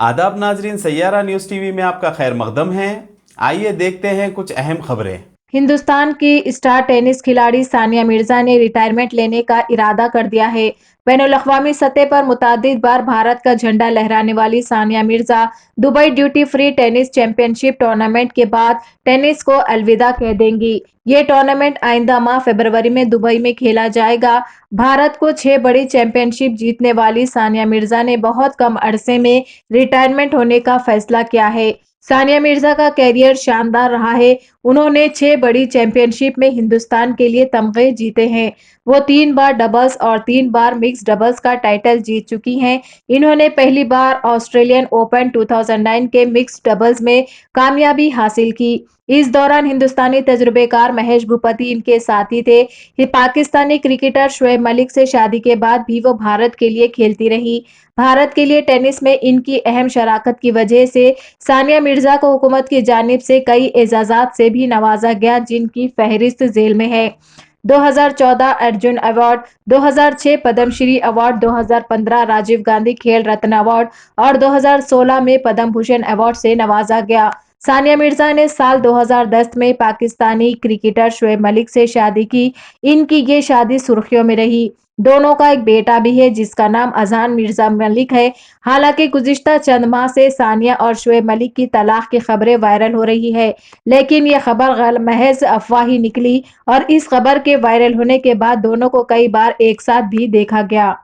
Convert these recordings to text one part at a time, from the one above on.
आदाब नाजरीन, Saiyaara news TV में आपका खैर मकदम है। आइए देखते हैं कुछ अहम खबरें। हिंदुस्तान की स्टार टेनिस खिलाड़ी सानिया मिर्जा ने रिटायरमेंट लेने का इरादा कर दिया है। बैनुल अक़वामी सतह पर मुतादिद बार भारत का झंडा लहराने वाली Sania Mirza Dubai duty free tennis championship tournament के बाद टेनिस को अलविदा कह देंगी। ये टूर्नामेंट आइंदा माह फरवरी में दुबई में खेला जाएगा। भारत को 6 बड़ी चैंपियनशिप जीतने वाली सानिया मिर्जा ने बहुत कम अरसे में रिटायरमेंट होने का फैसला किया है। सानिया मिर्जा का कैरियर शानदार रहा है। उन्होंने 6 बड़ी चैंपियनशिप में हिंदुस्तान के लिए तमगे जीते हैं। वो 3 बार डबल्स और 3 बार मिक्स डबल्स का टाइटल जीत चुकी हैं। इन्होंने पहली बार ऑस्ट्रेलियन ओपन 2009 के मिक्स डबल्स में कामयाबी हासिल की। इस दौरान हिंदुस्तानी तजुर्बेकार महेश भूपति इनके साथी थे। ये पाकिस्तानी क्रिकेटर शोएब मलिक से शादी के बाद भी वो भारत के लिए खेलती रही। भारत के लिए टेनिस में इनकी अहम शराकत की वजह से सानिया मिर्जा को हुकूमत की जानिब से कई एजाजात से भी नवाजा गया, जिनकी फहरिस्त झेल में है। 2014 अर्जुन अवार्ड, 2006 पद्मश्री अवार्ड, 2015 राजीव गांधी खेल रत्न अवार्ड और 2016 में पद्म भूषण अवार्ड से नवाजा गया। सानिया मिर्जा ने साल 2010 में पाकिस्तानी क्रिकेटर शोएब मलिक से शादी की। इनकी ये शादी सुर्खियों में रही। दोनों का एक बेटा भी है जिसका नाम अजान मिर्जा मलिक है। हालांकि गुज़िश्ता चंद माह से सानिया और शोएब मलिक की तलाक की खबरें वायरल हो रही है, लेकिन यह खबर महज अफवाह ही निकली और इस खबर के वायरल होने के बाद दोनों को कई बार एक साथ भी देखा गया।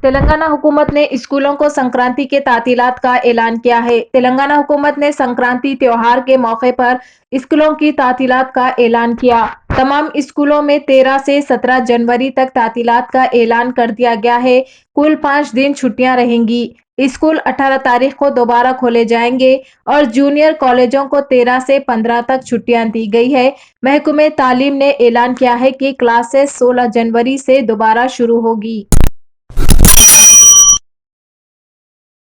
तेलंगाना हुकूमत ने स्कूलों को संक्रांति के तातीलात का ऐलान किया है। तेलंगाना हुकूमत ने संक्रांति त्योहार के मौके पर स्कूलों की तातीलात का ऐलान किया। तमाम स्कूलों में 13 से 17 जनवरी तक तातीलात का ऐलान कर दिया गया है। कुल 5 दिन छुट्टियां रहेंगी। स्कूल 18 तारीख को दोबारा खोले जाएंगे और जूनियर कॉलेजों को 13 से 15 तक छुट्टियां दी गई है। महकमे तालीम ने ऐलान किया है कि क्लासेस 16 जनवरी से दोबारा शुरू होगी।